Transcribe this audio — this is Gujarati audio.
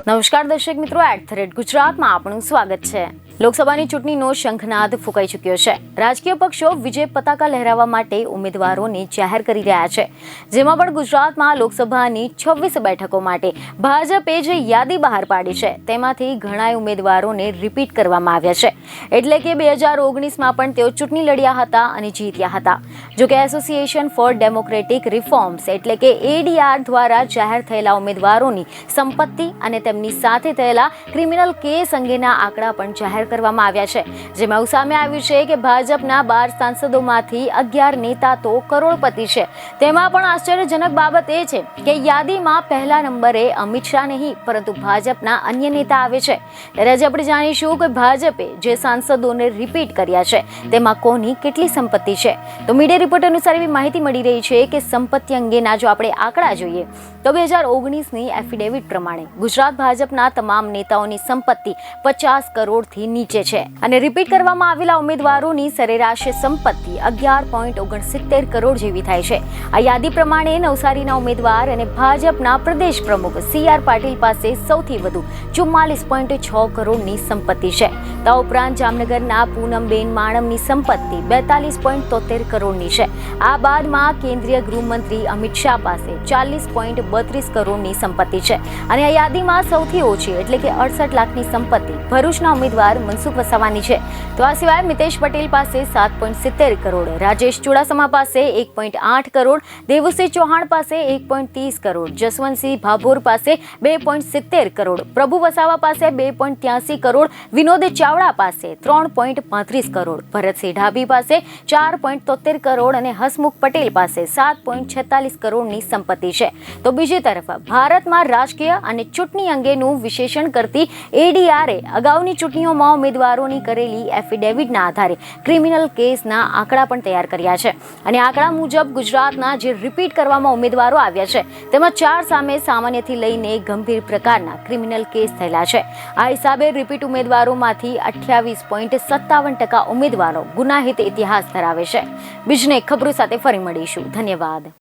નમસ્કાર દર્શક મિત્રો, @ગુજરાતમાં આપનું સ્વાગત છે। લોકસભાની ચૂંટણીનો શંખનાદ ફૂંકાઈ ચૂક્યો છે। રાજકીય પક્ષો વિજય પતાકા લહેરાવવા માટે ઉમેદવારોને જાહેર કરી રહ્યા છે, જેમાં પણ ગુજરાતમાં લોકસભાની 26 બેઠકો માટે ભાજપે જે યાદી બહાર પાડી છે તેમાંથી ઘણા ઉમેદવારોને રિપીટ કરવામાં આવ્યા છે। એટલે કે 2019માં પણ તેઓ ચૂંટણી લડ્યા હતા અને જીત્યા હતા। જો કે એસોસિએશન ફોર ડેમોક્રેટિક રિફોર્મ્સ એટલે કે ADR દ્વારા જાહેર થયેલા ઉમેદવારોની સંપત્તિ અને તેમની સાથે થયેલા ક્રિમિનલ કેસ અંગેના આંકડા પણ જાહેર કરવામાં આવ્યા છે, જેમાં સામે આવ્યું છે કે ભાજપના 12 સાંસદોમાંથી 11 નેતા તો કરોડપતિ છે। તેમાં પણ આશ્ચર્યજનક બાબત એ છે કે યાદીમાં પહેલા નંબરે અમિત શાહ નહીં પરંતુ ભાજપના અન્ય નેતા આવે છે। ત્યારે આજે આપણે જાણીશું કે ભાજપે જે સાંસદોને રિપીટ કર્યા છે તેમાં કોની કેટલી સંપત્તિ છે। તો મીડિયા રિપોર્ટ અનુસાર એવી માહિતી મળી રહી છે કે સંપત્તિ અંગેના જો આપણે આંકડા જોઈએ તો 2019ની એફિડેવિટ પ્રમાણે ગુજરાત ભાજપના તમામ નેતાઓની સંપત્તિ 50 કરોડથી નીચે છે અને રિપીટ કરવામાં આવેલા ઉમેદવારોની સરેરાશ સંપત્તિ 11.69 કરોડ જેવી થાય છે। આ યાદી પ્રમાણે નવસારીના ઉમેદવાર અને ભાજપના પ્રદેશ પ્રમુખ CR પાટીલ પાસે સૌથી વધુ 44.6 કરોડની સંપત્તિ છે। આ ઉપરાંત જામનગરના પૂનમબેન માણમની સંપત્તિ 42.73 કરોડની છે। આ બાદમાં કેન્દ્રીય ગૃહમંત્રી અમિત શાહ પાસે 40.32 કરોડની સંપત્તિ છે અને આ યાદીમાં સૌથી ઓછી એટલે કે 68 લાખની સંપત્તિ ભરૂચના ઉમેદવાર મનસુખ વસાવાની છે। તો આ સિવાય મિતેશ પટેલ પાસે 7.70 કરોડ, રાજેશ ચુડાસમા પાસે 1.8 કરોડ, દેવુસિંહ ચૌહાણ પાસે 1.30 કરોડ, જસવંતસિંહ ભાભોર પાસે 2.70 કરોડ, પ્રભુ વસાવા પાસે 2.83 કરોડ, વિનોદ ચાવડા પાસે 3.35 કરોડ, ભરતસિંહ ઢાભી પાસે 4.73 કરોડ અને હસમુખ પટેલ પાસે 7.46 કરોડની સંપત્તિ છે। તો બીજી તરફ ભારતમાં રાજકીય અને ચૂંટણી અંગેનું વિશ્લેષણ કરતી ADRએ અગાઉની ચૂંટણીઓમાં ઉમેદવારોની કરેલી એફિડેવિટના આધારે ક્રિમિનલ કેસના આંકડા પણ તૈયાર કર્યા છે અને આંકડા મુજબ ગુજરાતના જે રિપીટ કરવામાં ઉમેદવારો આવ્યા છે તેમાં 4 સામે સામાન્યથી લઈને ગંભીર પ્રકારના ક્રિમિનલ કેસ થયેલા છે। આ હિસાબે રિપીટ ઉમેદવારોમાંથી 28.57% ઉમેદવારો ગુનાહિત ઇતિહાસ ધરાવે છે। બીજને ખબરો સાથે ફરી મળીશું। ધન્યવાદ।